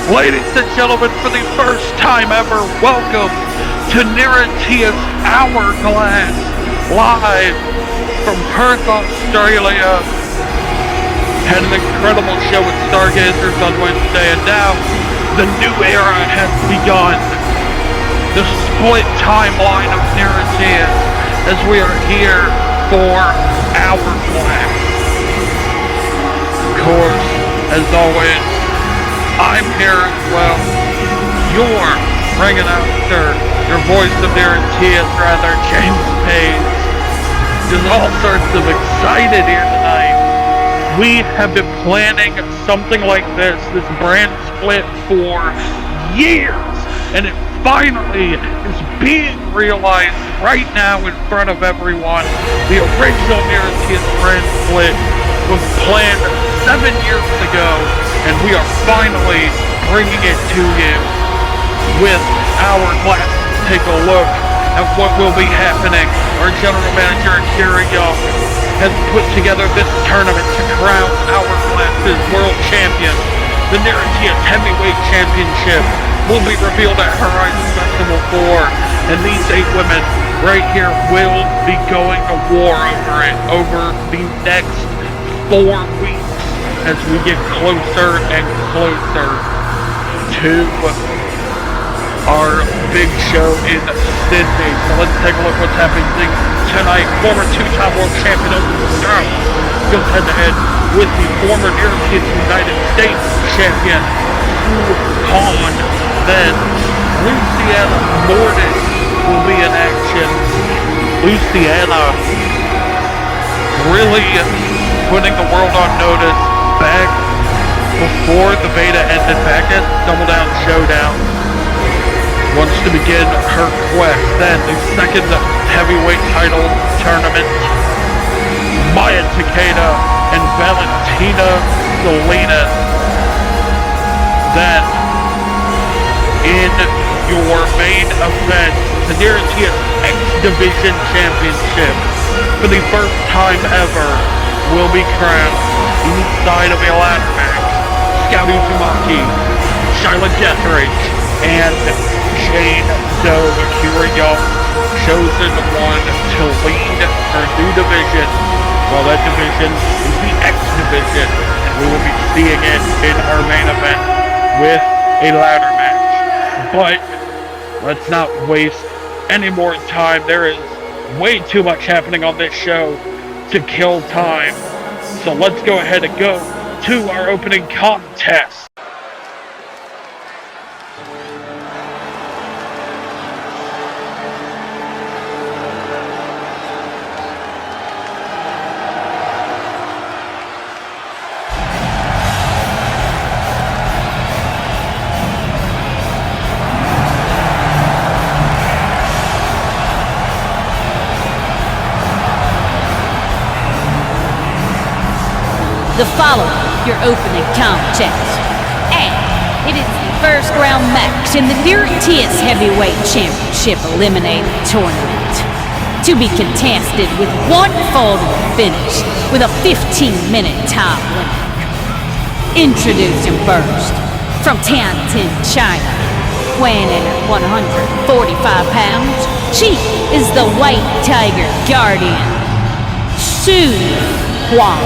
Ladies and gentlemen, for the first time ever, welcome to NIRATIAS HOURGLASS, live from Perth, Australia. Had an incredible show with Stargazers on Wednesday, and now the new era has begun. The split timeline of NIRATIAS, as we are here for HOURGLASS. Of course, as always, I'm here as well, your ring announcer, your voice of NIRATIAS, rather, James Page. Just all sorts of excited here tonight. We have been planning something like this brand split for years, and it finally is being realized right now in front of everyone. The original NIRATIAS brand split was planned 7 years ago, and we are finally bringing it to you with HOURGLASS. Take a look at what will be happening. Our general manager, Akira Young, has put together this tournament to crown HOURGLASS's world champion. The NIRATIAS Heavyweight Championship will be revealed at Horizon Festival 4, and these 8 women right here will be going to war over it over the next 4 weeks, as we get closer and closer to our big show in Sydney. So let's take a look what's happening tonight. Former 2-time world champion of the South goes head-to-head with the former NIRATIAS United States champion, Khan. Then Luciana Morton will be in action. Luciana really putting the world on notice back before the beta ended, back at Double Down Showdown. Wants to begin her quest. Then the second heavyweight title tournament, Maya Takeda and Valentina Salinas. Then in your main event, the NIRATIAS X Division Championship, for the first time ever, will be crowned inside of a ladder match. Scout Uzumaki, Shyla Deathridge, and Jane Doe. Akira Young, chosen one to lead her new division. Well, that division is the X Division, and we will be seeing it in our main event with a ladder match. But let's not waste any more time. There is way too much happening on this show to kill time. So let's go ahead and go to our opening contest. The following, your opening contest, and it is the first round match in the NIRATIAS Heavyweight Championship Eliminator Tournament, to be contested with one fall to a finish with a 15-minute time limit. Introducing first, from Tianjin, China, weighing in at 145 pounds, she is the White Tiger Guardian, Su Huang.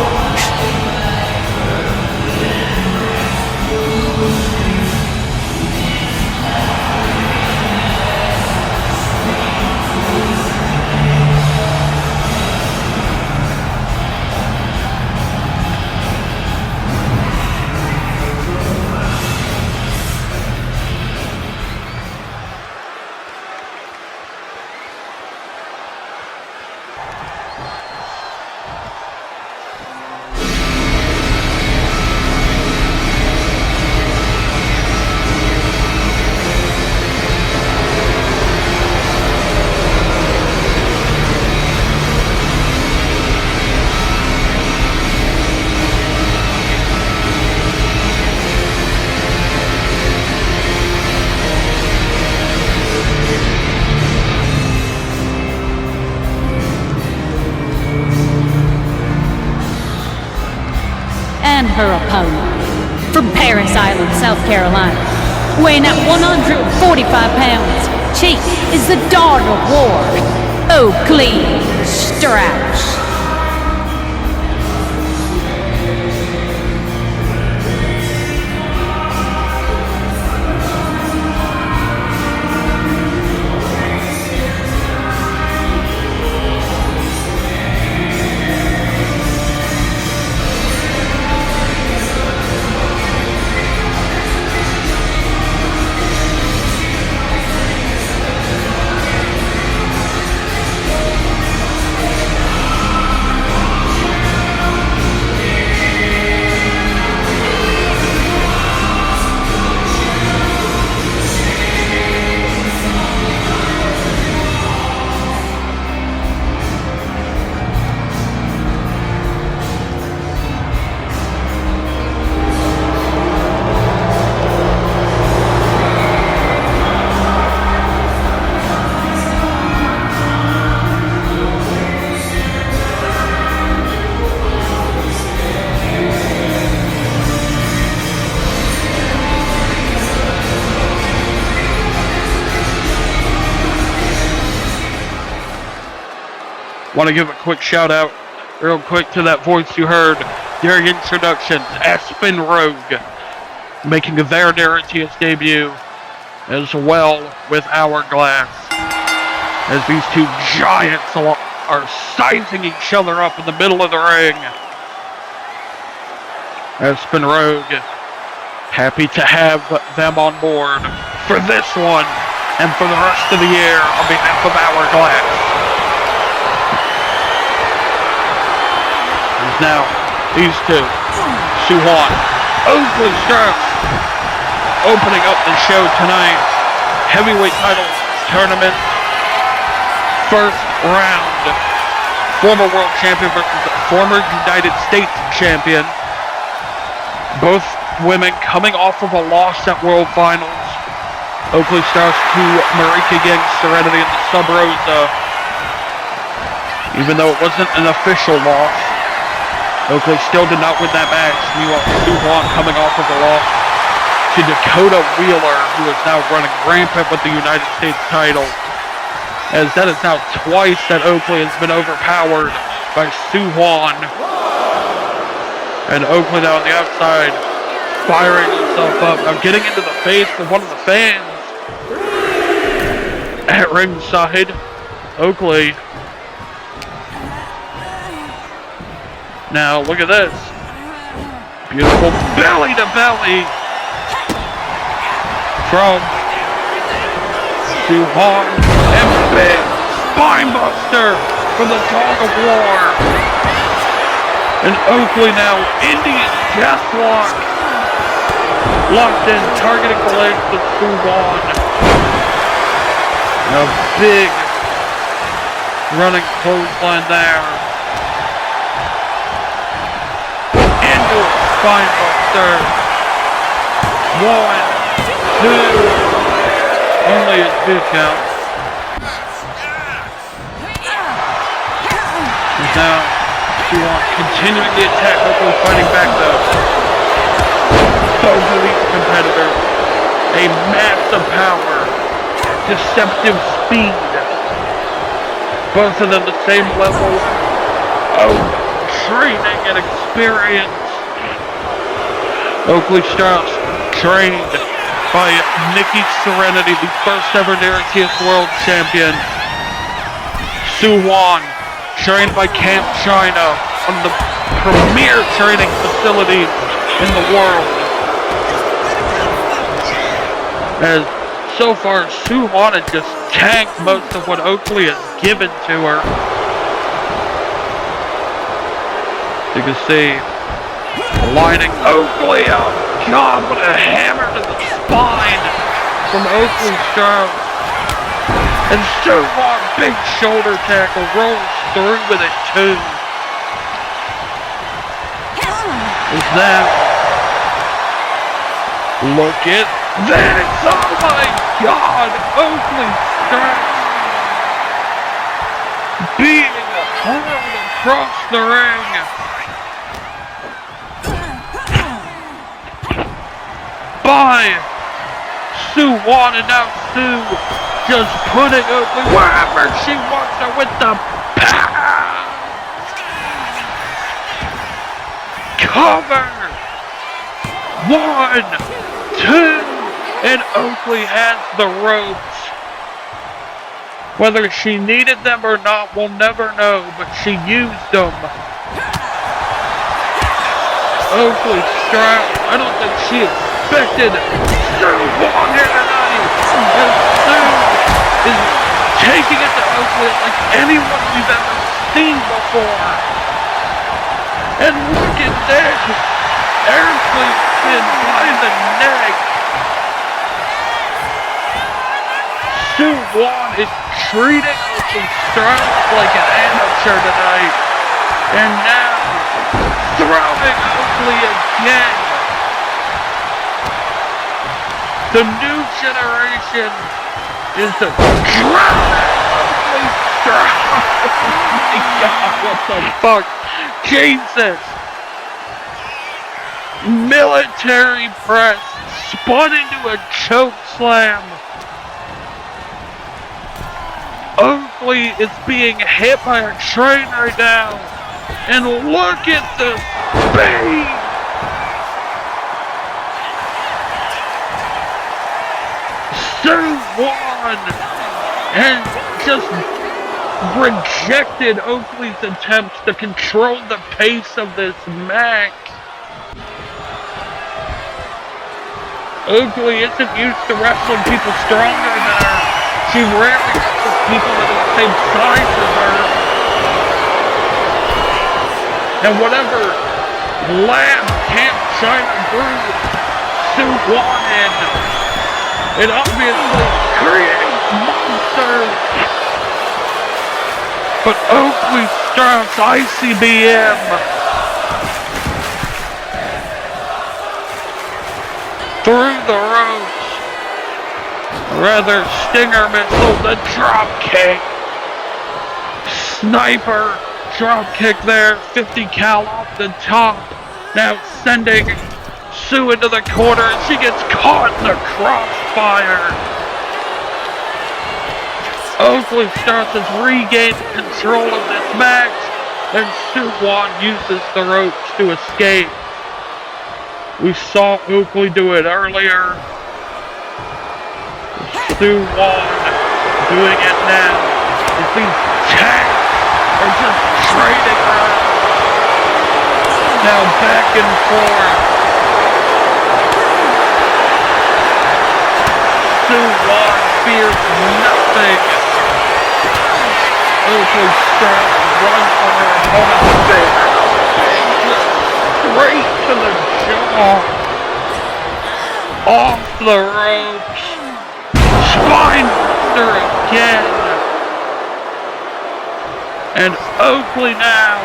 and her opponent. From Paris Island, South Carolina, weighing at 145 pounds, she is the daughter of war, Oakley Strauss. Want to give a quick shout out real quick to that voice you heard during introduction, Aspen Rogue, making their NIRATIAS debut as well with Hourglass, as these two giants are sizing each other up in the middle of the ring. Aspen Rogue, happy to have them on board for this one and for the rest of the year on behalf of Hourglass. Now, these two, Suhan, Oakley Strauss, opening up the show tonight. Heavyweight title tournament, first round. Former world champion versus former United States champion. Both women coming off of a loss at World Finals. Oakley Strauss to Marika Yang Serenity in the Sub Rosa. Even though it wasn't an official loss, Oakley still did not win that match. Meanwhile, Suhan coming off of a loss to Dakota Wheeler, who is now running rampant with the United States title. As that is now twice that Oakley has been overpowered by Suhan. And Oakley now on the outside, firing himself up. Now getting into the face of one of the fans at ringside. Oakley. Now, look at this. Beautiful belly to belly from Suhan, and big spine buster from the Dog of War. And Oakley now, Indian death lock. Locked in, targeting the legs of Suhan. A big running clothesline there. Spine buster. 1, 2. Only a 2 count. And now Suhan continuing the attack. Oakley fighting back though. Both of these competitors, a massive power, deceptive speed. Both of them the same level of training and experience. Oakley Strauss trained by Nikki Serenity, the first ever NIRATIAS World Champion. Suhan trained by Camp China, one of the premier training facilities in the world. As so far, Suhan has just tanked most of what Oakley has given to her. You can see lining Oakley up. God, what a hammer to the spine from Oakley Strauss. And Suhan, big shoulder tackle, rolls through with it too. Is that? Look at that! Oh my God! Oakley Strauss being hurled across the ring. By Sue Won, and now Sue just putting Oakley wherever she wants her with the power. Cover. 1, 2, and Oakley has the ropes. Whether she needed them or not, we'll never know, but she used them. Oakley strapped. I don't think she expected Sue Won here tonight. And Sue is taking it to Oakley like anyone we've ever seen before. And look at this. Oakley pinned by the neck. Sue Won is treating Oakley Strauss like an amateur tonight. And now throwing Oakley again. The new generation is the Oakley Strauss. Oh my God, what the fuck? Jesus. Military press spun into a choke slam. Oakley is being hit by a train right now. And look at the speed! Sue Won and just rejected Oakley's attempts to control the pace of this match. Oakley isn't used to wrestling people stronger than her. She rarely wrestles people that are the same size as her. And whatever lab can't shine through Sue Won in, it obviously creates monsters. But Oakley Strauss ICBM through the ropes. Rather, stinger missile, the drop kick. Sniper drop kick there, 50 cal off the top. Now sending Sue into the corner, and she gets caught in the crossfire. Oakley Strauss has regained control of this match, and Sue Won uses the ropes to escape. We saw Oakley do it earlier. Sue Won doing it now. As these tags are just trading around. Now back and forth. Sue Won fears nothing. Oakley Strauss runs for her opponent's face. Straight to the jaw. Off the ropes. Spine buster again. And Oakley now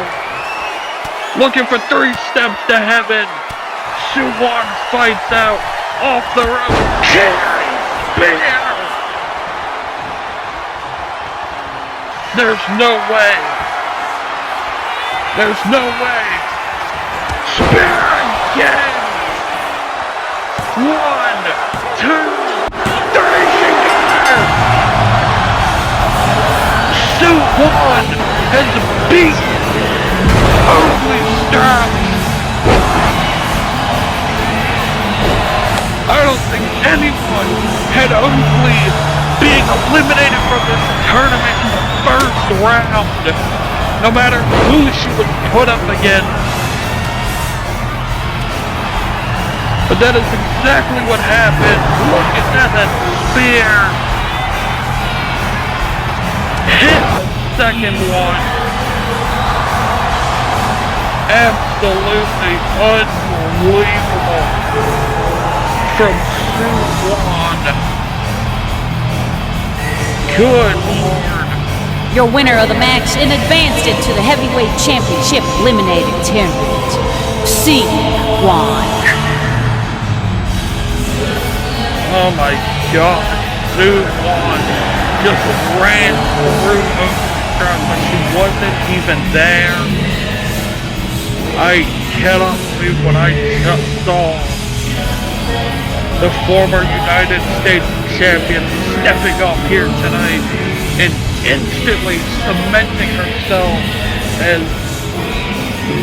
looking for 3 steps to heaven. Sue Won fights out off the rope. Carry spear. There's no way. There's no way. Spear again. 1, 2, 3. Sue Won has beaten Oakley Strauss. I don't think anyone had Oakley being eliminated from this tournament in the first round, no matter who she would put up against. But that is exactly what happened. Look at that spear. Hit the second one. Absolutely unbelievable from Sue Won. Good Lord. Your winner of the match and advanced into the Heavyweight Championship Eliminating Tournament, Sue Won. Oh my God, Sue Won just ran through Oakley Strauss like she wasn't even there. I cannot believe what I just saw. the former United States champion, stepping up here tonight and instantly cementing herself as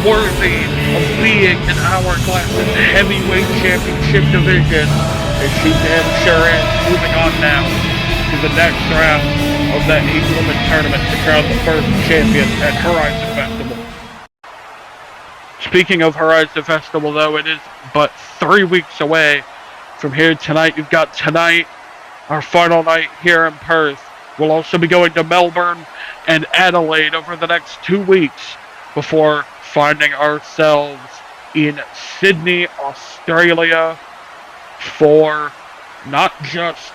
worthy of being in Hourglass's heavyweight championship division, and she damn sure is. Moving on now to the next round of that age-limit tournament to crown the first champion at Horizon Festival. Speaking of Horizon Festival, though, it is but 3 weeks away from here tonight. You've got tonight, our final night here in Perth. We'll also be going to Melbourne and Adelaide over the next 2 weeks before finding ourselves in Sydney, Australia for not just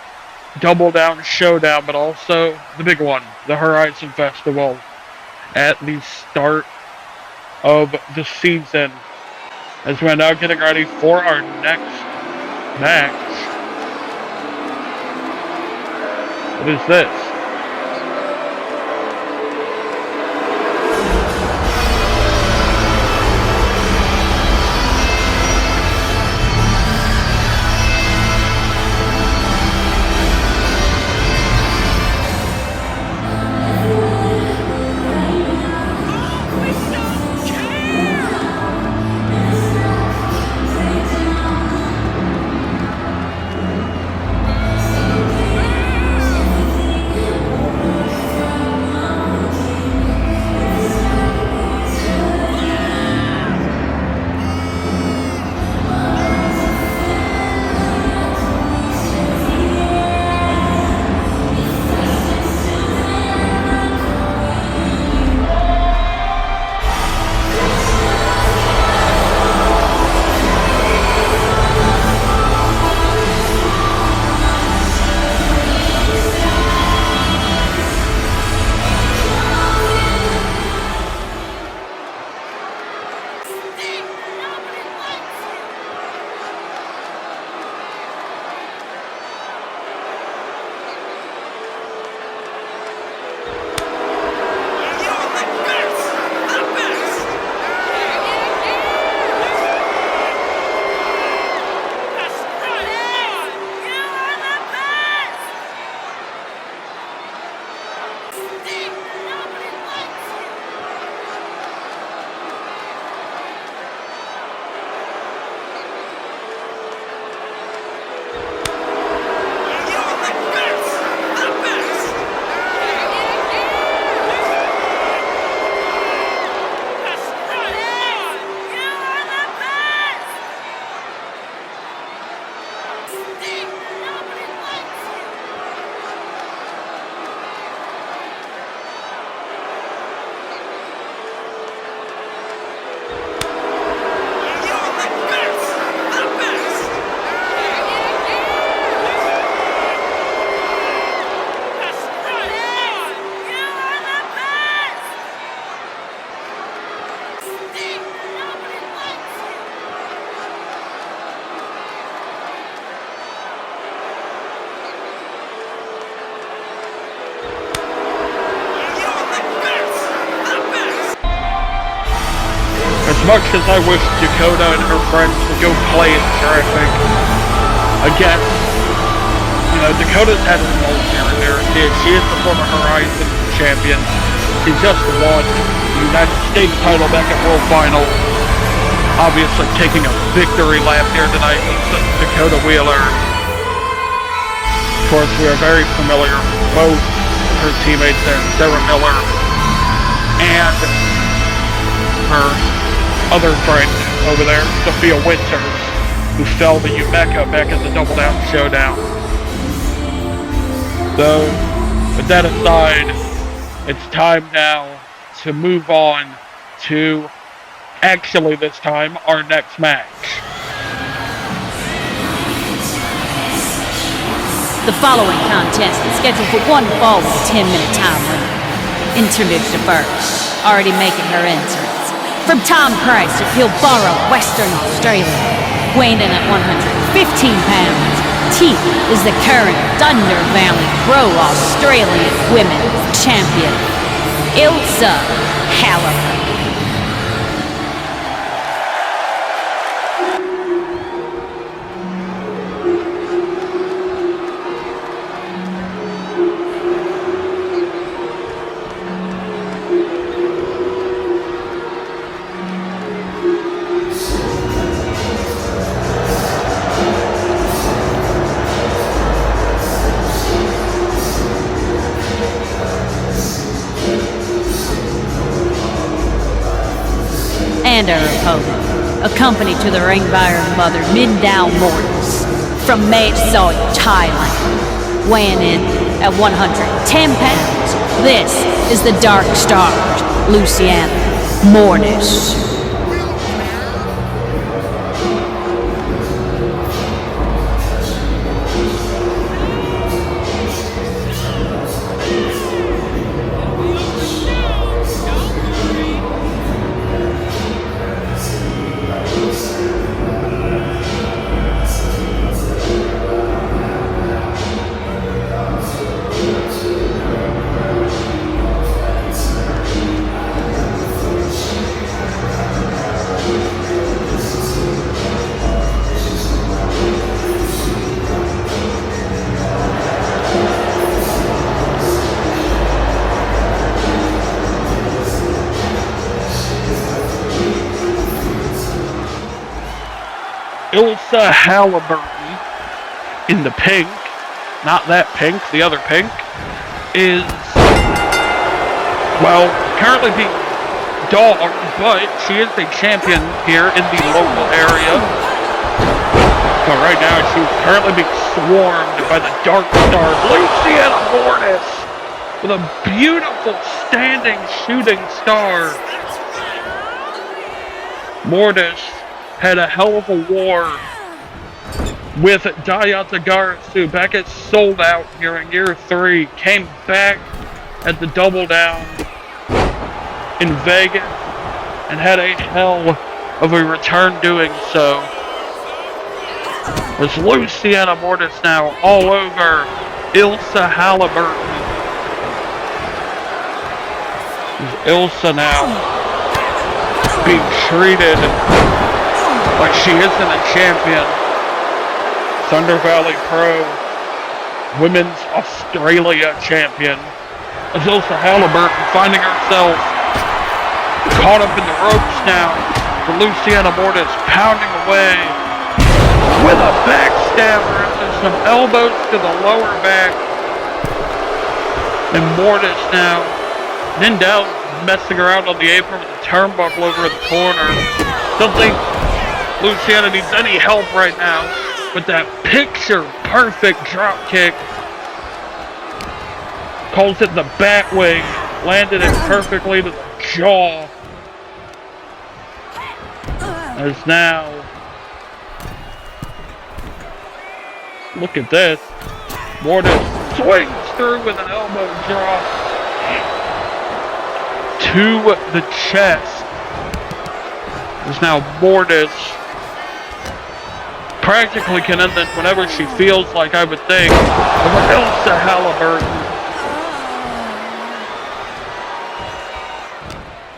Double Down Showdown, but also the big one, the Horizon Festival, at the start of the season, as we're now getting ready for our next match. What is this? As much as I wish Dakota and her friends would go play in traffic, again, Dakota's had her role here in NIRATIAS. She is the former Horizon champion. She just won the United States title back at World Final. Obviously taking a victory lap here tonight with Dakota Wheeler. Of course, we are very familiar with both her teammates there, Sarah Miller, and her other friend over there, Sophia Winters, who fell to Umeka back at the Double Down Showdown. So, with that aside, it's time now to move on to, actually this time, our next match. The following contest is scheduled for one fall with a 10-minute time limit. Introduced first, already making her entrance. From Tom Price of Pilbara, Western Australia, weighing in at 115 pounds, T is the current Thunder Valley Pro Australian Women's Champion, Ilsa Halliburton. And her opponent, accompanied to the ring by her mother, Mindao Mortis, from Mae Soi, Thailand, weighing in at 110 pounds. This is the Dark Star's Luciana Mortis. Ilsa Halliburton in the pink, not that pink, the other pink, is, well, currently being dogged, but she is a champion here in the local area. But right now she's currently being swarmed by the Dark Star, Luciana Mortis, with a beautiful standing shooting star. Mortis had a hell of a war with Dayata Garasu back at Sold Out here in year 3. Came back at the Double Down in Vegas and had a hell of a return doing so. There's Luciana Mortis now all over Ilsa Halliburton. Ilsa now being treated like she isn't a champion. Thunder Valley Pro Women's Australia champion. As Ilsa Halliburton finding herself caught up in the ropes now. For Luciana Mortis pounding away with a backstabber. There's some elbows to the lower back. And Mortis now. Nindell messing around on the apron with the turnbuckle over in the corner. Don't think Luciana needs any help right now, but that picture-perfect drop kick, calls it the Batwing, landed it perfectly to the jaw. As now, look at this, Mortis swings through with an elbow drop to the chest. There's now Mortis. Practically can end it whenever she feels like, I would think. Over Ilsa Halliburton.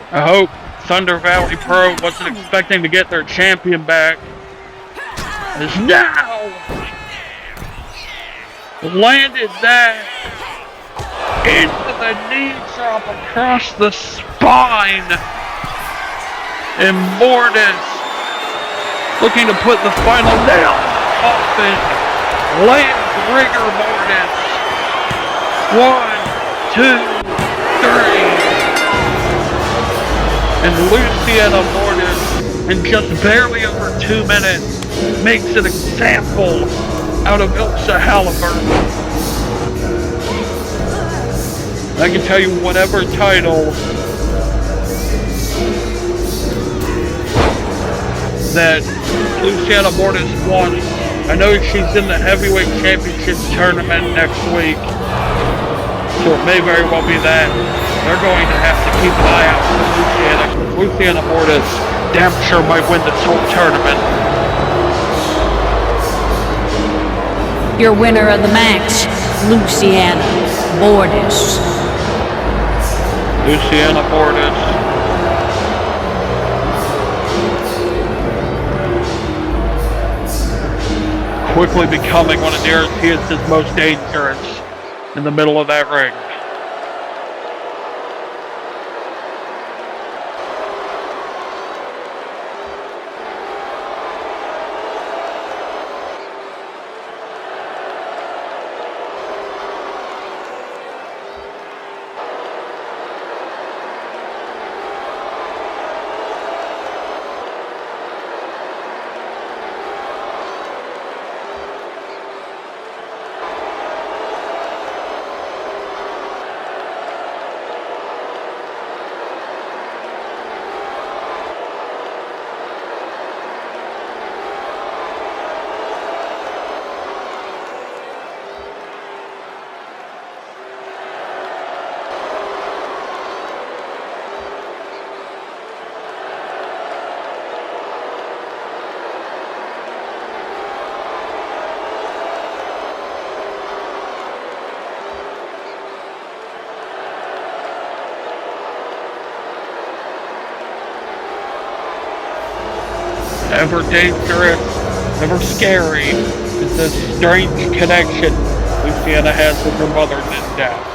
I hope Thunder Valley Pro wasn't expecting to get their champion back. Is now landed that into the knee drop across the spine. And Mortis looking to put the final nail in the coffin. Lands rigor Mortis. 1, 2, 3. And Luciana Mortis, in just barely over 2 minutes, makes an example out of Ilsa Halliburton. I can tell you whatever title that Luciana Mortis won. I know she's in the heavyweight championship tournament next week, so it may very well be that. They're going to have to keep an eye out for Luciana. Luciana Mortis damn sure might win this whole tournament. Your winner of the match, Luciana Mortis. Luciana Mortis. Quickly becoming one of NIRATIAS' most dangerous in the middle of that ring. ever dangerous, ever scary is this strange connection Luciana has with her mother and dad.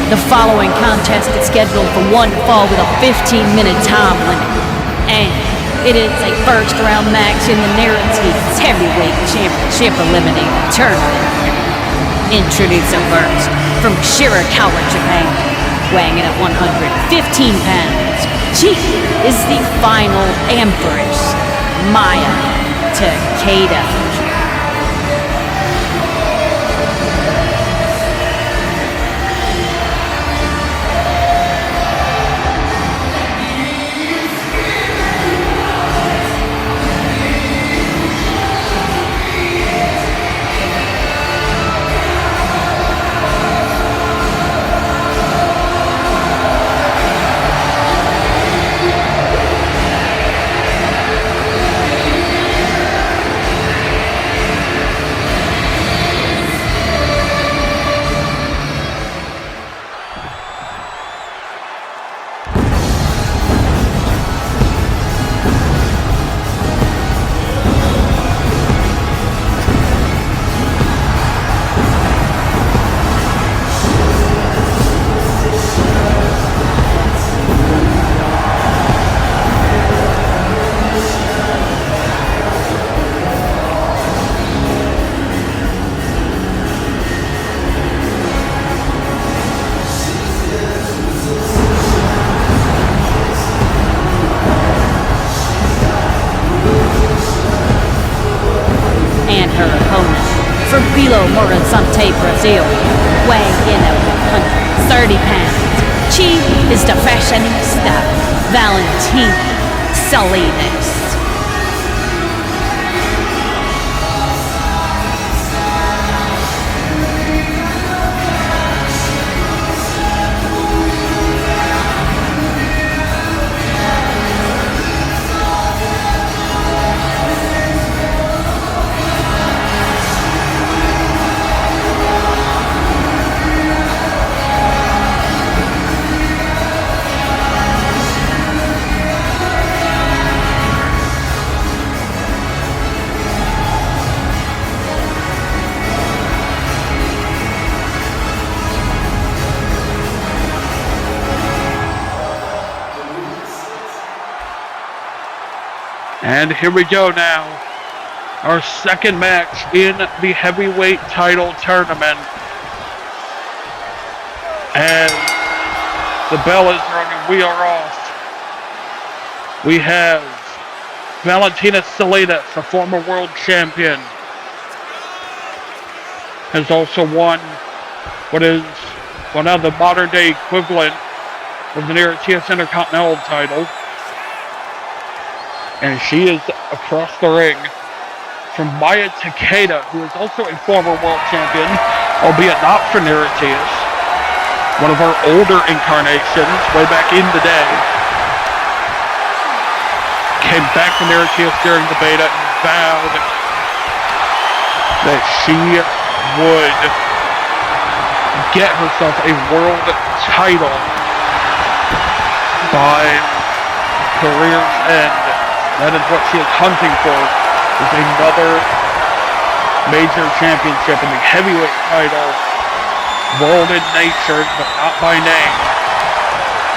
The following contest is scheduled for one fall with a 15-minute time limit. And it is a first-round match in the NIRATIAS Heavyweight Championship Eliminator Tournament. Introducing first, from Shirakawa, Japan, weighing in at 115 pounds, she is the final Empress, Maya Takeda. And her opponent, from Belo Horizonte, Brazil, weighing in at 130 pounds, she is the fashionista Valentina Salinas. And here we go now. Our second match in the heavyweight title tournament. And the bell is rung, we are off. We have Valentina Salinas, a former world champion, has also won what is well, now the modern day equivalent of the NIRATIAS Intercontinental title. And she is across the ring from Maya Takeda, who is also a former world champion, albeit not for NIRATIAS. One of our older incarnations, way back in the day. Came back to NIRATIAS during the beta and vowed that she would get herself a world title by career's end. That is what she is hunting for, is another major championship in the heavyweight title, world in nature, but not by name.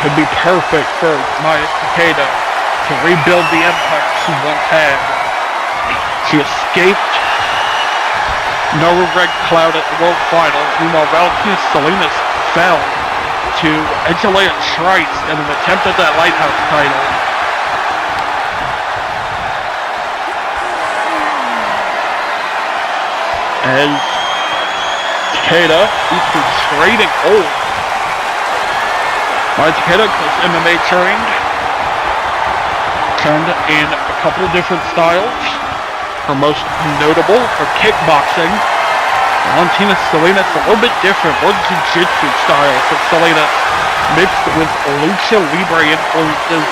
Could be perfect for Maya Takeda to rebuild the empire she once had. She escaped no red cloud at the World Finals. Meanwhile, Valentina Salinas fell to Angelea Trice in an attempt at that Lighthouse title. As Takeda used to trading old. Maya Takeda was MMA trained. Turned in a couple of different styles. Her most notable for kickboxing. Valentina Salinas, a little bit different, more jiu-jitsu style for Salinas, mixed with lucha libre influences.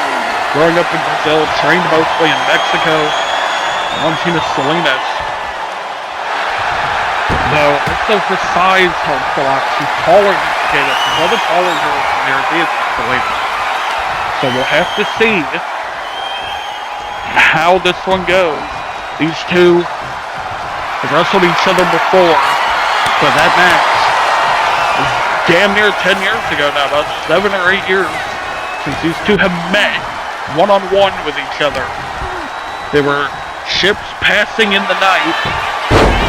Growing up in Brazil, trained mostly in Mexico. Valentina Salinas, though also her size helps a lot. She's taller than Takeda. She's one of the taller girls in NIRATIAS than Salinas. So we'll have to see how this one goes. These two have wrestled each other before, but that match is damn near 10 years ago now, about 7 or 8 years since these two have met one-on-one with each other. They were ships passing in the night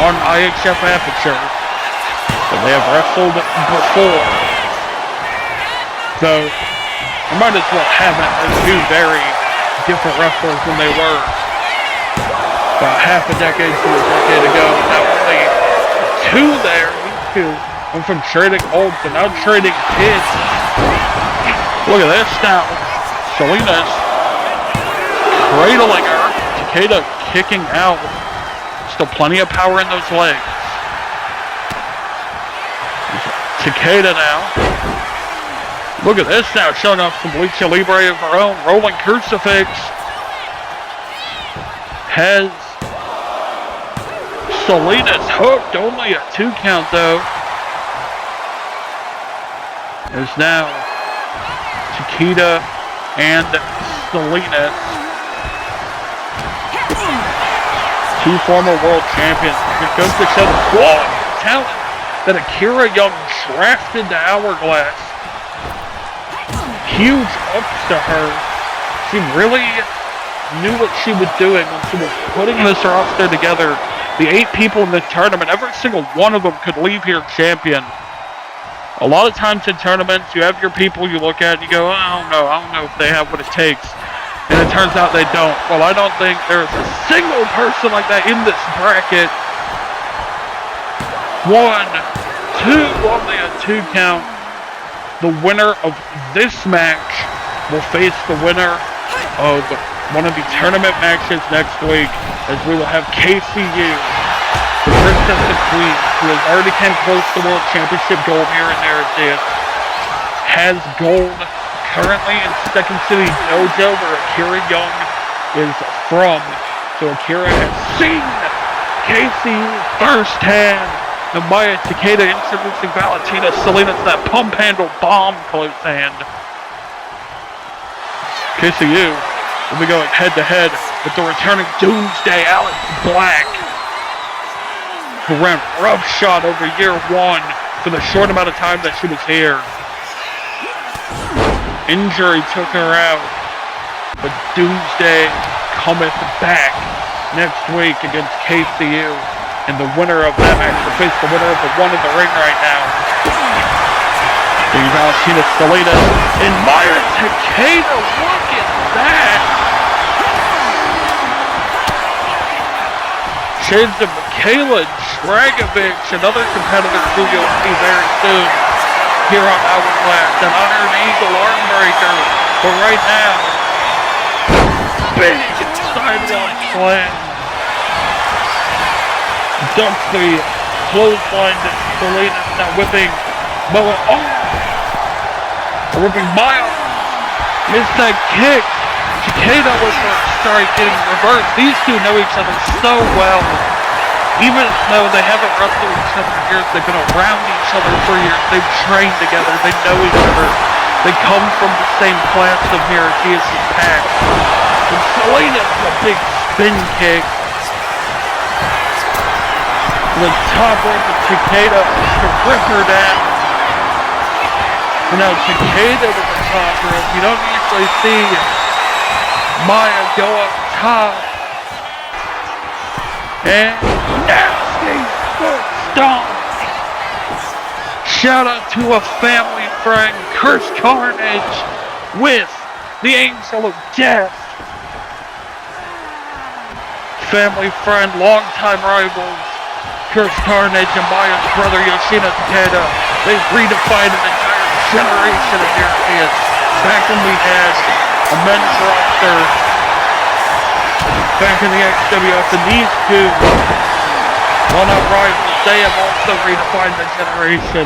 on IHF Aperture, but they have wrestled before. So, I might as well have it as two very different wrestlers than they were about half a decade to a decade ago. Not only two there, these two went from trading old to now trading kids. Look at this now. Salinas cradling her. Takeda kicking out. Still plenty of power in those legs. Takeda now. Look at this now, showing off some lucha libre of her own. Rolling crucifix. Has Salinas hooked, only a 2 count though. There's now Takeda and Salinas, two former world champions. It goes to show the quality of talent that Akira Young drafted to Hourglass. Huge ups to her. She really knew what she was doing when she was putting this roster together. The 8 people in the tournament, every single one of them could leave here champion. A lot of times in tournaments, you have your people you look at and you go, I don't know if they have what it takes. And it turns out they don't. Well, I don't think there's a single person like that in this bracket. 1, 2, only a 2 count. The winner of this match will face the winner of one of the tournament matches next week, as we will have KCU, the Princess and Queen, who has already came close to World Championship gold here in NIRATIAS, has gold currently in Second City Dojo, where Akira Young is from. So Akira has seen KCU firsthand. And Maya Takeda introducing Valentina Salinas, that pump handle bomb close hand. KCU will be going head to head with the returning Doomsday Alex Black, who ran roughshod over year 1 for the short amount of time that she was here. Injury took her out, but Doomsday cometh back next week against KCU. And the winner of that match will face the winner of the one in the ring right now. Being Valentina Salinas and Maya Takeda. Look at that! Shades of Michaela Dragovich, another competitor who you'll see very soon. here on Hourglass, an Iron Eagle arm breaker. But right now, big sidewalk slam. Dumps the clothesline that Selena's now whipping Moa. Oh! Ripping Miles. Missed that kick. Takeda was the strike getting reversed. These two know each other so well. Even though they haven't wrestled each other in years, they've been around each other for years. They've trained together. They know each other. They come from the same class of NIRATIAS' pack. And Selena's a big spin kick. The top rope of Takeda to rip her down. And now Takeda to the top rope. You don't usually see Maya go up top. And nasty foot stomp. Shout out to a family friend, Curse Carnage, with the Angel of Death. Family friend, longtime rivals, Curse Carnage and Maya's brother Yoshina Takeda. They've redefined an entire generation of NIRATIAS. Back when we had a men's roster, back in the XWF, and these two, one-up rivals, they have also redefined the generation.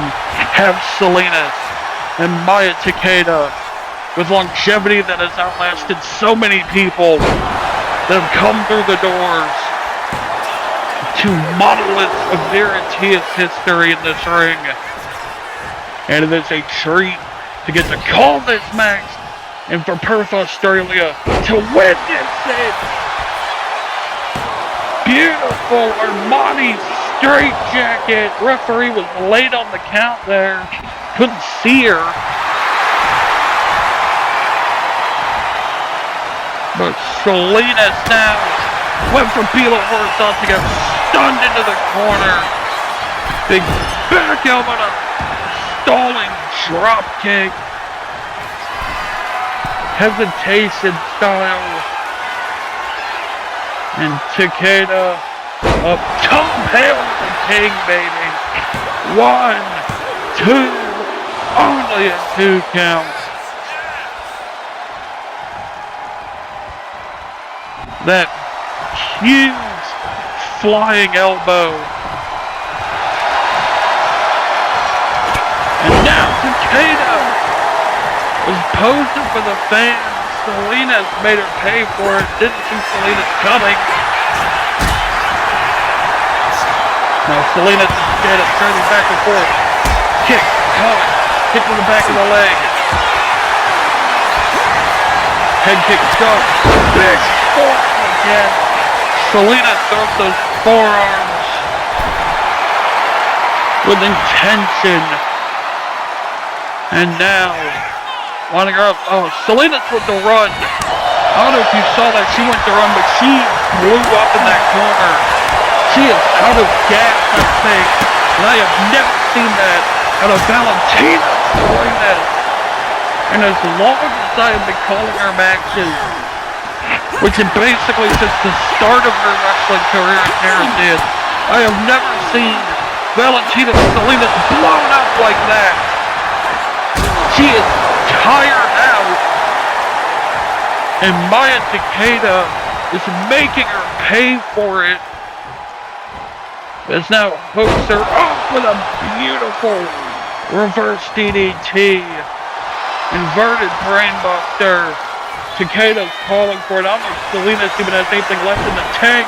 Have Selena and Maya Takeda with longevity that has outlasted so many people that have come through the doors. Two monoliths of NIRATIAS history in this ring. And it is a treat to get to call this match and for Perth, Australia to witness it. Beautiful Armani straight jacket. Referee was late on the count there. Couldn't see her. But Selena's now went from Pila horizontal to get stunned into the corner. Big back elbow to stalling drop kick. Hesitation style. And Takeda up top, hail to the king, baby. 1, 2, only a 2 count. That huge flying elbow. And now Takeda is posing for the fans. Selena's made her pay for it. Didn't see Selena's coming. Now Selena's instead of turning back and forth. Kick, caught, kick to the back of the leg. Head kick stuck. Big forearm again. Selena throws those forearms with intention. And now, winding her up. Oh, Selena's with the run. I don't know if you saw that. She went to run, but she blew up in that corner. She is out of gas, I think. And I have never seen that out of Valentina Selena's. And as long as I have been calling her matches, which is basically since the start of her wrestling career at NIRATIAS, I have never seen Valentina Selena's blown up like that. She is tired out. And Maya Takeda is making her pay for it. As now hooks her up with a beautiful reverse DDT. Inverted brainbuster. Takeda's calling for it. I don't know if Selena's even has anything left in the tank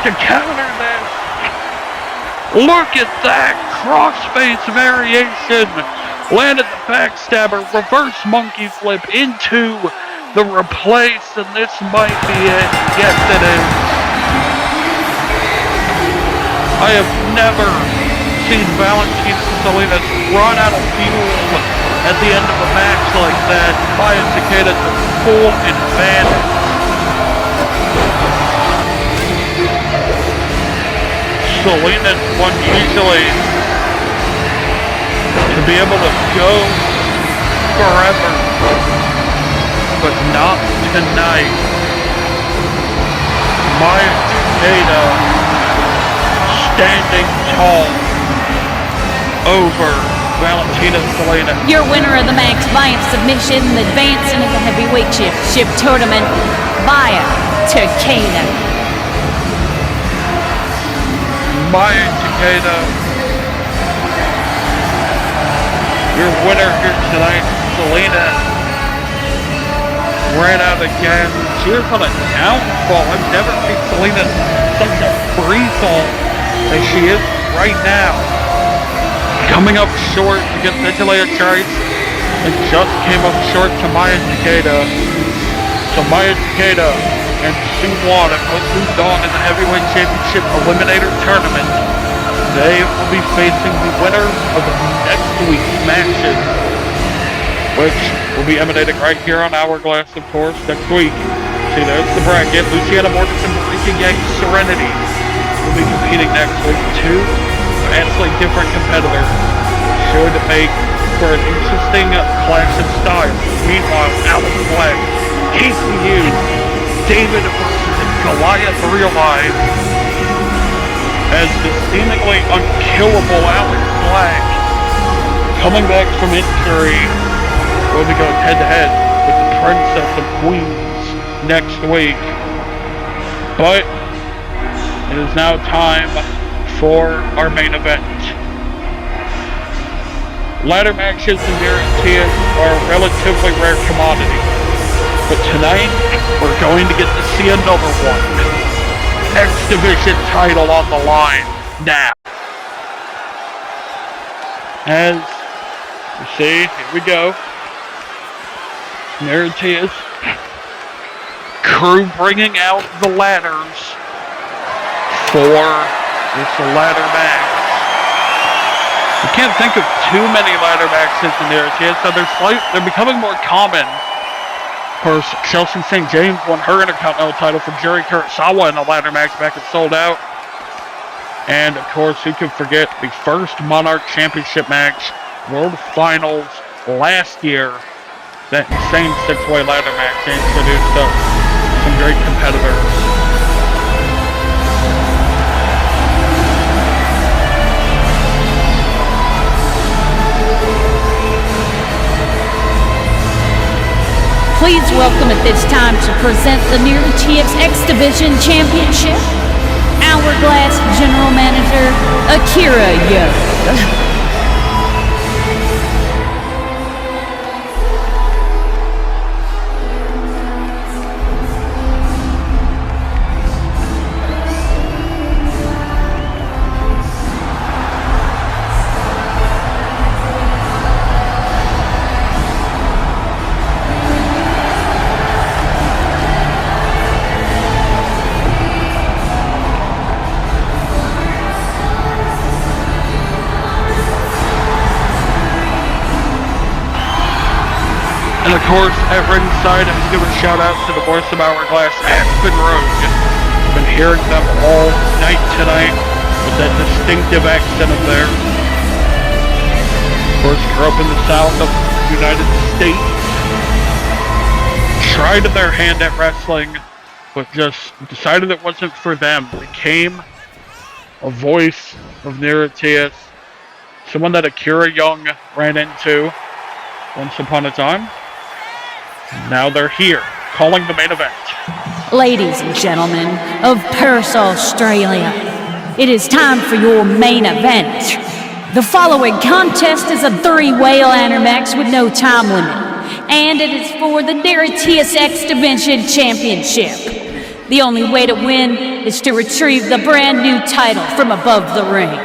to counter this. Look at that crossface variation. Landed the backstabber, reverse monkey flip into the replace, and this might be it. Yes, it is. I have never seen Valentina Selena's run out of fuel at the end of a match like that. Maya Takeda took full advantage. Selena's one usually to be able to go forever, but not tonight. Maya Takeda standing tall over Valentina Selena. Your winner of the Max via submission, advancing in the heavyweight championship tournament via Takeda. Maya Takeda. Your winner here tonight, Selena. Ran out again. She was on a downfall. I've never seen Selena such a free fall as she is right now. Coming up short against Nicolea Trice, and just came up short to Maya Takeda. So Maya Takeda and Sue Won have both moved on in the Heavyweight Championship Eliminator Tournament. They will be facing the winners of next week's matches, which will be emanating right here on Hourglass, of course, next week. See, there's the bracket. Luciana Mortensen, Marika Yang, Serenity will be competing next week. Two vastly different competitors should make for an interesting clash of styles. Meanwhile, Alex Black, KCU, David versus Goliath realized as the seemingly unkillable Alex Black, coming back from injury, will be going head-to-head with the Princess of Queens next week. But it is now time for our main event. Ladder matches in NIRATIAS are a relatively rare commodity, but tonight we're going to get to see another one. X Division title on the line now. As you see, here we go. NIRATIAS crew bringing out the ladders for this ladder match. I can't think of too many ladder matches in NIRATIAS, so they're becoming more common. Of course, Chelsea St. James won her Intercontinental title from Juri Kurosawa in a ladder match back at Sold Out. And of course, who could forget the first Monarch Championship match, World Finals last year. That insane six-way ladder match introduced us some great competitors. Please welcome at this time to present the NIRATIAS X Division Championship, Hourglass General Manager Akira Yoh. And of course, at ringside, I have to give a shout out to the voice of Hourglass, Aspen Rogue. I've been hearing them all night tonight with that distinctive accent of theirs. Of course, grew up in the South of the United States. Tried their hand at wrestling, but just decided it wasn't for them. Became a voice of NIRATIAS, someone that Akira Young ran into once upon a time. Now they're here, calling the main event. Ladies and gentlemen of Perth, Australia, it is time for your main event. The following contest is a three-way ladder match with no time limit, and it is for the NIRATIAS X Division Championship. The only way to win is to retrieve the brand new title from above the ring.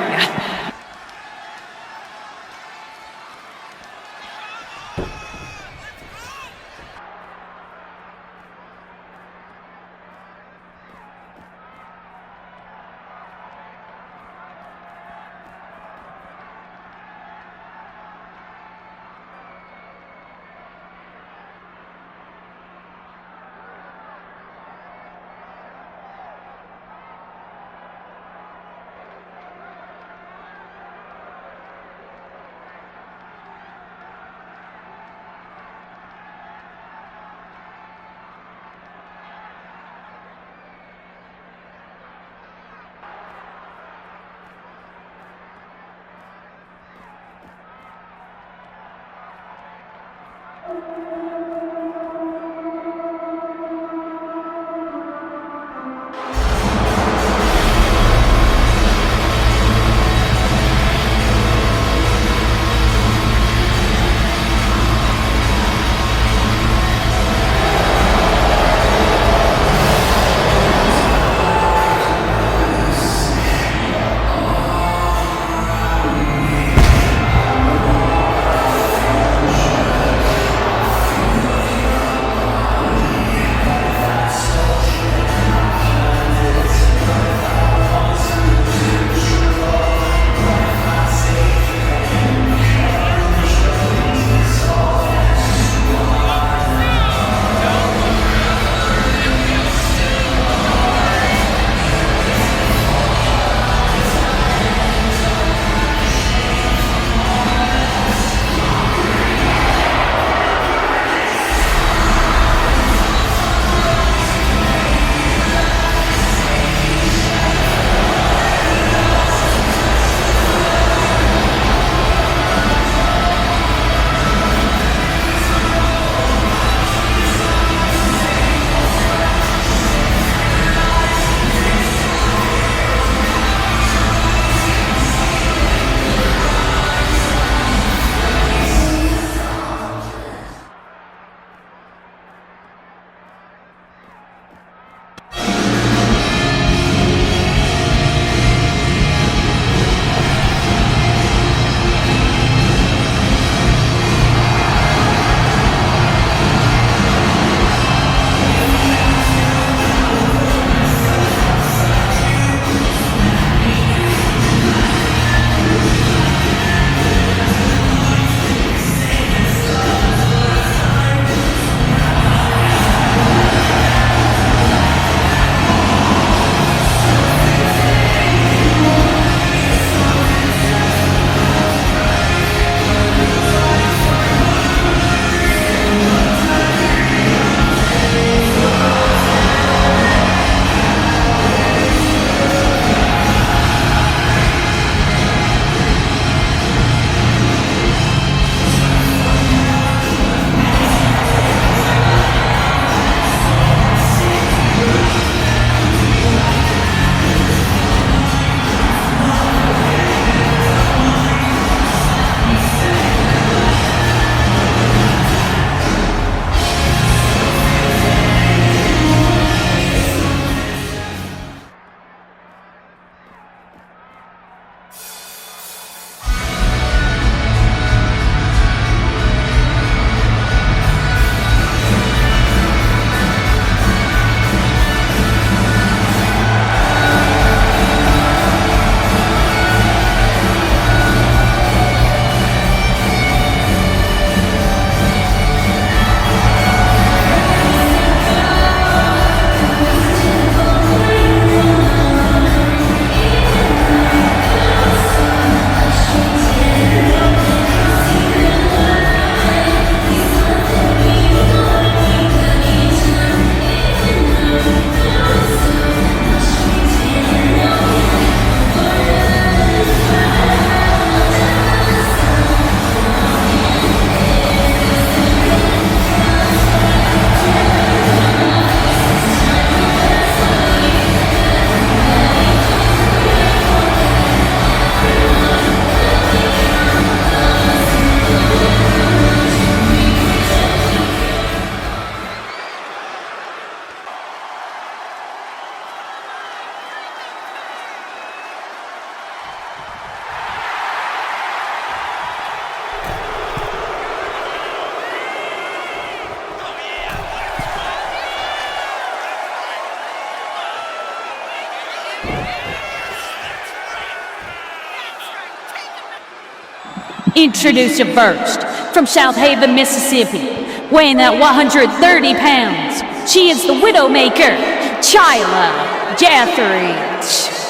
Introduce you first, from South Haven, Mississippi, weighing that 130 pounds. She is the Widowmaker, Chyla Jatheridge.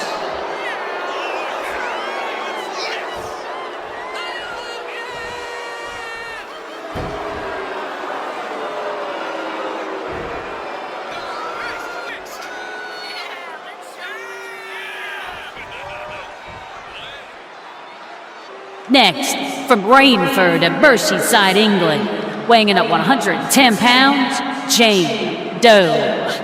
Next, from Rainford at Merseyside, England, weighing in at 110 pounds, Jane Doe.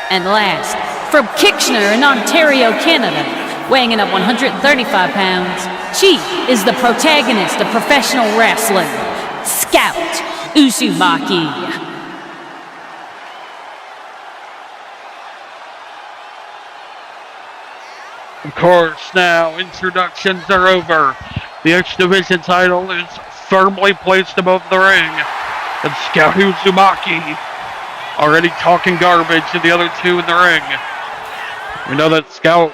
And last, from Kitchener in Ontario, Canada, weighing in at 135 pounds, she is the protagonist of professional wrestling, Scout Uzumaki. Of course, now introductions are over. The X Division title is firmly placed above the ring. And Scout Uzumaki already talking garbage to the other two in the ring. We know that Scout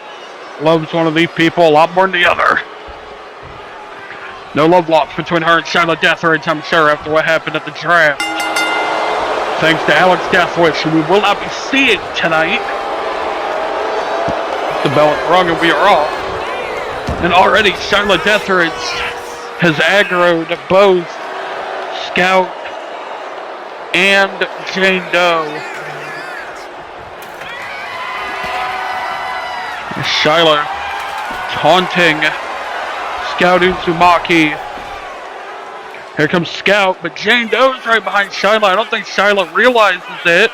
loves one of these people a lot more than the other. No love lost between her and Charlotte Deathridge, I'm sure, after what happened at the draft. Thanks to Alex Deathwish, who we will not be seeing tonight. The bell is rung and we are off. And already Charlotte Deathridge has aggroed both Scout and Jane Doe. Shyla taunting Scout Uzumaki. Here comes Scout, but Jane Doe's right behind Shyla. I don't think Shyla realizes it.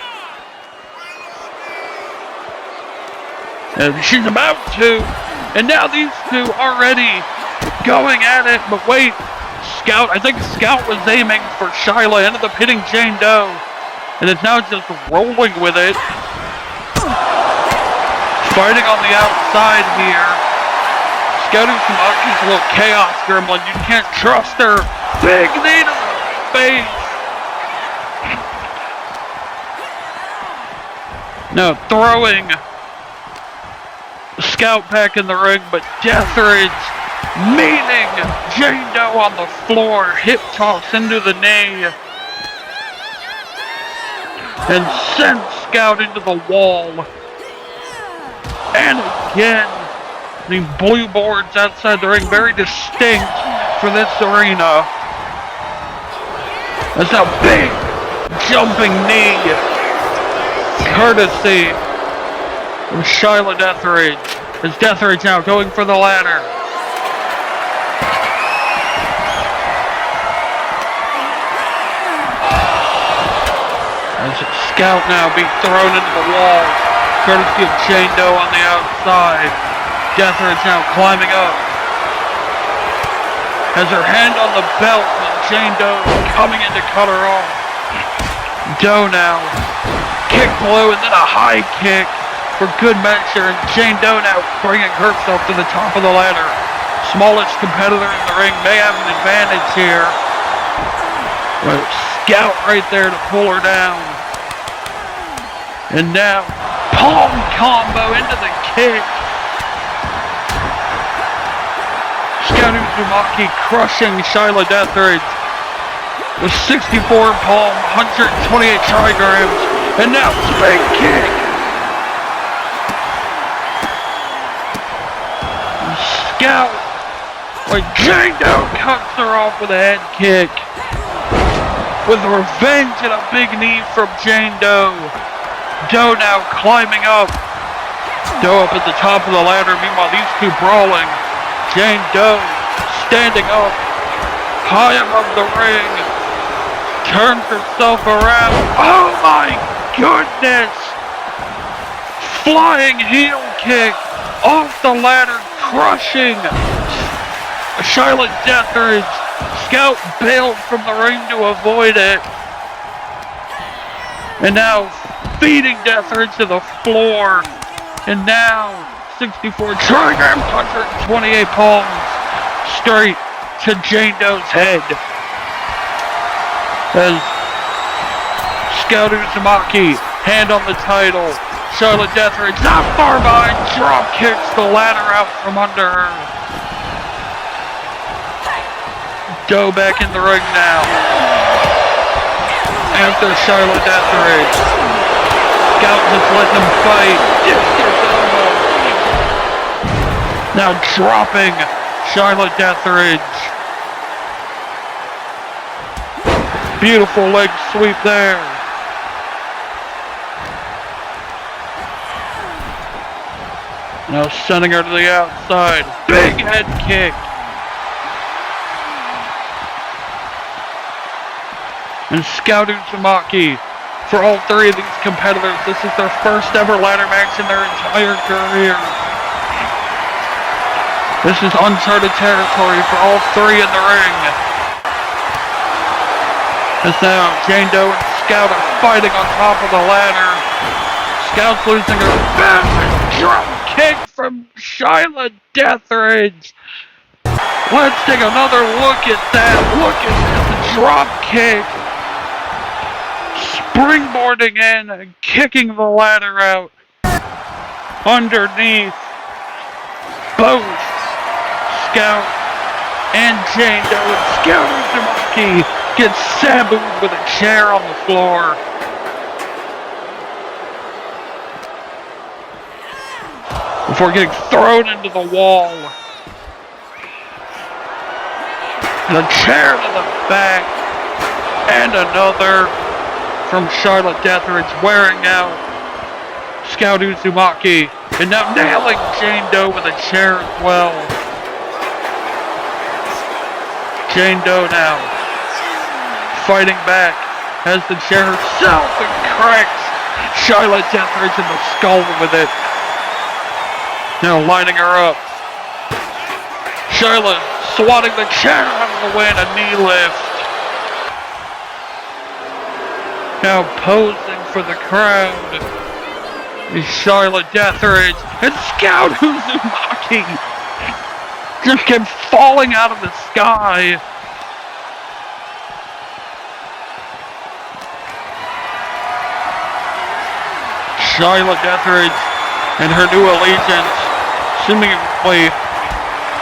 And she's about to. And now these two already going at it. But wait, Scout, I think Scout was aiming for Shyla, ended up hitting Jane Doe. And is now just rolling with it. Fighting on the outside here. Scout Uzumaki's a little chaos gremlin. You can't trust her. Big knee to the face. Now throwing Scout back in the ring, but Deathridge meeting Jane Doe on the floor. Hip toss into the knee. And sends Scout into the wall. And again, the blue boards outside the ring, very distinct for this arena. That's a big jumping knee, courtesy of Shyla Deathridge. As Deathridge now going for the ladder. As Scout now being thrown into the wall, courtesy of Jane Doe on the outside. Deathridge now climbing up. Has her hand on the belt and Jane Doe coming in to cut her off. Doe now. Kick blow and then a high kick for good measure. And Jane Doe now bringing herself to the top of the ladder. Smallest competitor in the ring may have an advantage here. But Scout right there to pull her down. And now palm combo into the kick. Scout Uzumaki crushing Shyla Deathridge with 64 palm, 128 trigrams, and now big kick. Scout, like Jane Doe cuts her off with a head kick. With revenge and a big knee from Jane Doe. Doe now climbing up. Doe up at the top of the ladder. Meanwhile, these two brawling. Jane Doe standing up high above the ring. Turns herself around. Oh my goodness! Flying heel kick off the ladder, crushing Shyla Deathridge. Scout bailed from the ring to avoid it. And now feeding Deathridge to the floor. And now 64 trigrams, 128 palms, straight to Jane Doe's head. As Scout Uzumaki, hand on the title. Shyla Deathridge, not far behind, drop kicks the ladder out from under her. Doe back in the ring now. After Shyla Deathridge. Scout just letting them fight. Now dropping Shyla Deathridge. Beautiful leg sweep there. Now sending her to the outside. Big head kick. And Scout Uzumaki, for all three of these competitors, this is their first ever ladder match in their entire career. This is uncharted territory for all three in the ring. As now Jane Doe and Scout are fighting on top of the ladder. Scout's losing her back. Drop kick from Shyla Deathridge. Let's take another look at that. Look at the drop kick. Springboarding in and kicking the ladder out. Underneath both Scout and Jane Doe, and Scout Uzumaki gets sabooed with a chair on the floor. Before getting thrown into the wall. And a chair to the back. And another from Charlotte Deathridge, wearing out Scout Uzumaki. And now nailing Jane Doe with a chair as well. Jane Doe now fighting back, has the chair herself and cracks Charlotte Deathridge in the skull with it. Now lining her up. Charlotte swatting the chair out of the way and a knee lift. Now posing for the crowd is Charlotte Deathridge, and Scout Uzumaki just kept falling out of the sky. Charlotte Deathridge and her new allegiance, seemingly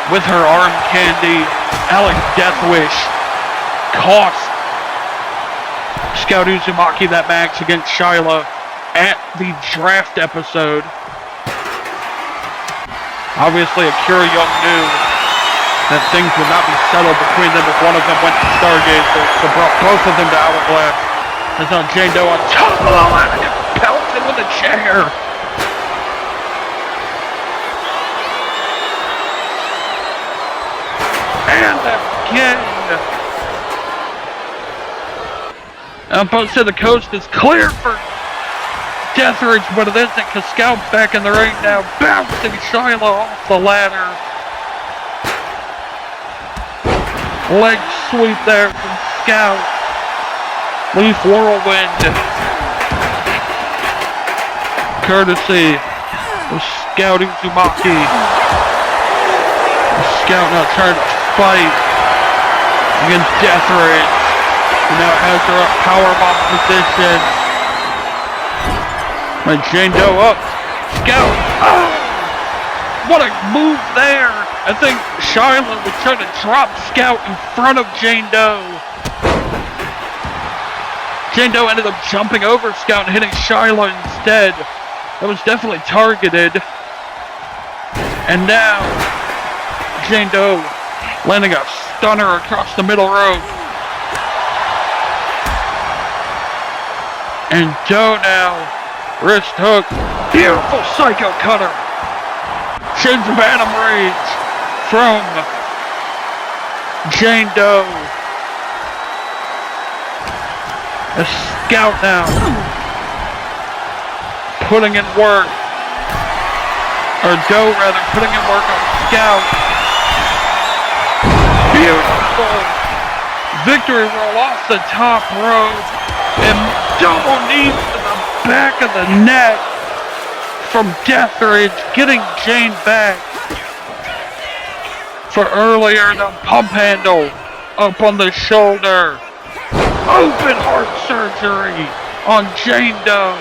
with her arm candy, Alex Deathwish, cost Scout Uzumaki that match against Shyla at the draft episode. Obviously, Akira Young knew that things would not be settled between them if one of them went to Stargate, so brought both of them to Hourglass. As on Jane Doe on top of the ladder, gets pelted with a chair. And again. I'm supposed to say the coast is clear for Deathridge, but it isn't, because Scout's back in the ring now, bouncing Shyla off the ladder. Leg sweep there from Scout. Leaf whirlwind. Courtesy of Scout Uzumaki. Scout now trying to fight against Deathridge. He now has her up powerbomb position. My Jane Doe up. Scout. Oh! What a move there. I think Shyla was trying to drop Scout in front of Jane Doe. Jane Doe ended up jumping over Scout and hitting Shyla instead. That was definitely targeted. And now Jane Doe landing a stunner across the middle rope. And Doe now, wrist hook, beautiful psycho cutter. Shins of Atom Rage from Jane Doe. A Scout now, putting in work, or Doe rather, putting in work on Scout. Beautiful victory roll off the top rope, and double knees to the back of the neck from Deathridge, getting Jane back for earlier. The pump handle up on the shoulder. Open heart surgery on Jane Doe.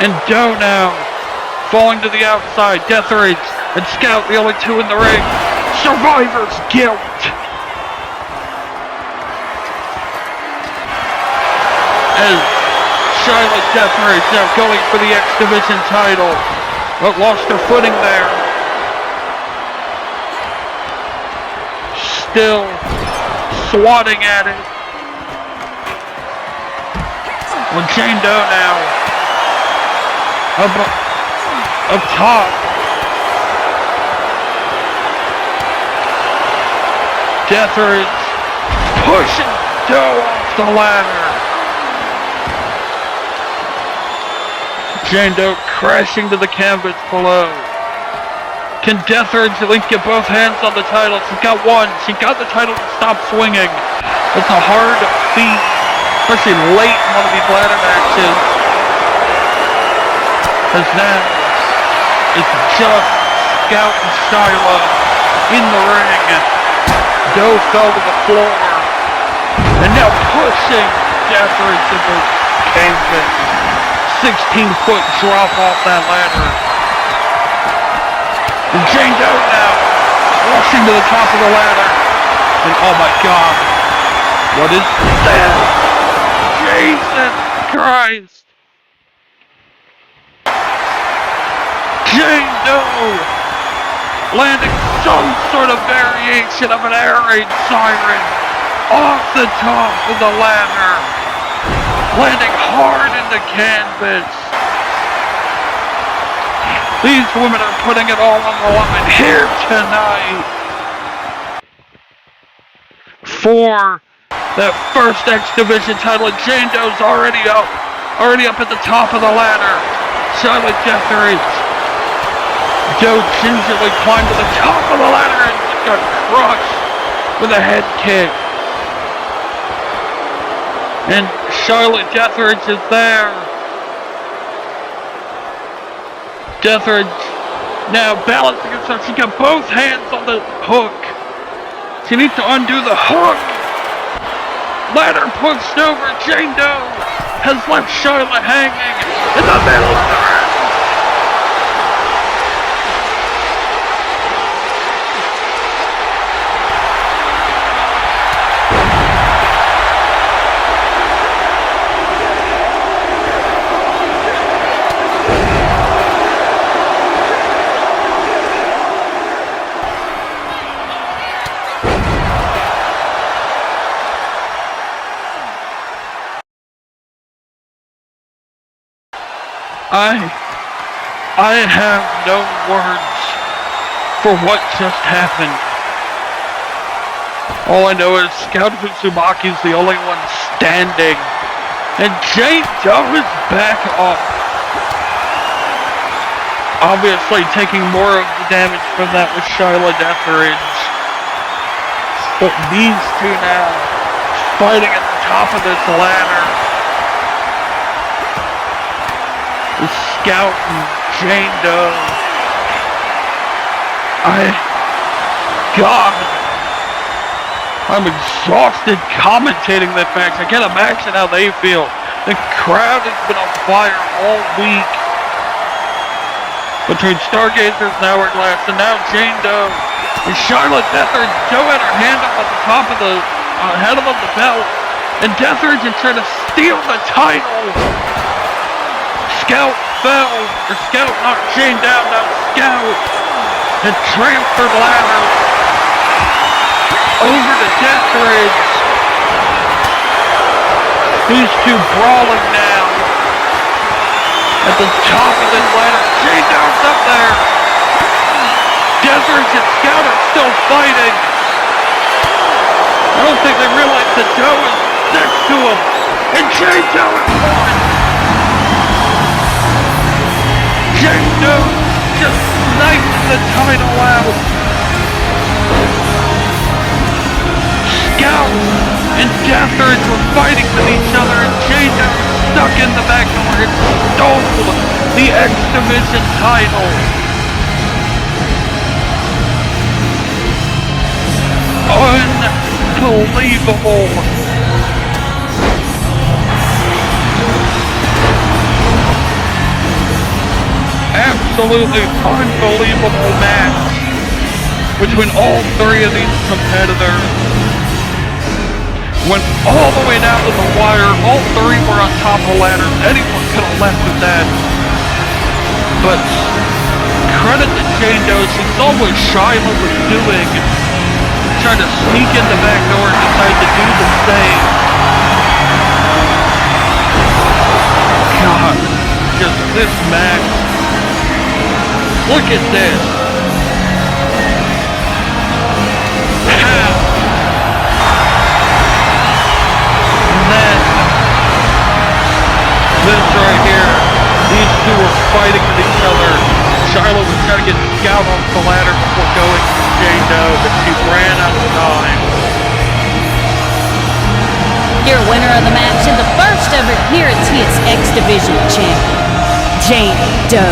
And Doe now falling to the outside. Deathridge and Scout, the only two in the ring. Survivor's guilt. As Shyla Deathridge now going for the X Division title, but lost her footing there. Still swatting at it. Well, Jane Doe now. Up top. Deathridge pushing Doe off the ladder. Jane Doe crashing to the canvas below. Can Deathridge at least get both hands on the title? She's got one. She got the title to stop swinging. It's a hard feat, especially late in one of these ladder matches. As now, it's just Scout and Shyla in the ring. Doe fell to the floor. And now pushing Deathridge to the canvas. 16-foot drop off that ladder. And Jane Doe now rushing to the top of the ladder. And oh my god. What is this? Jesus Christ. Jane Doe landing some sort of variation of an air raid siren off the top of the ladder. Landing hard in the canvas. These women are putting it all on the line here tonight for that first X Division title. And Jane Doe's already up at the top of the ladder. Charlotte Deathridge. Doe gingerly climbed to the top of the ladder and just got crushed with a head kick. And Charlotte Deathridge is there. Deathridge now balancing herself. She got both hands on the hook. She needs to undo the hook. Ladder pushed over. Jane Doe has left Charlotte hanging in the middle of the ring. I have no words for what just happened. All I know is Scout Utsumaki's the only one standing. And Jane Doe is back up. Obviously taking more of the damage from that with Shyla Deathridge. But these two now fighting at the top of this ladder. The Scout and Jane Doe. God, I'm exhausted commentating that match. I can't imagine how they feel. The crowd has been on fire all week. Between Stargazers and Hourglass, and now Jane Doe and Charlotte Deathridge. Doe had her hand up at the top of the head of the belt, and Deathridge is trying to steal the title. Scout fell, or Scout knocked Jane down. Now Scout had transferred ladder over to Deathridge. These two brawling now at the top of this ladder. Jane Doe's up there. Deathridge and Scout are still fighting. I don't think they realize that Doe is next to him. And Jane Doe is won. Jane Doe just sniped the title out. Scout and Deathridge were fighting with each other, and Jane Doe stuck in the back door and stole the X Division title. Unbelievable. Absolutely unbelievable match between all three of these competitors. Went all the way down to the wire. All three were on top of ladders. Anyone could have left with that. But credit to Jane Doe. She saw what Shyla was doing. tried to sneak in the back door and decided to do the same. God, just this match. Look at this. How? And then, this right here. These two were fighting with each other. Charlotte was trying to get Scout off the ladder before going to J-No, but she ran out of time. Your winner of the match and the first ever NIRATIAS X Division champion, J-No.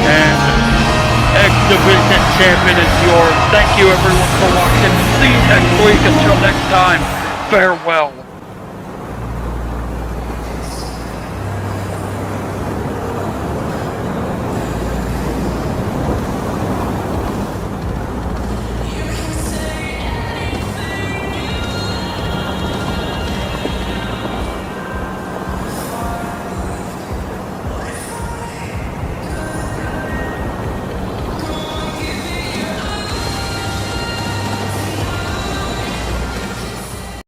And X Division champion is yours. Thank you everyone for watching. See you next week. Until next time, farewell.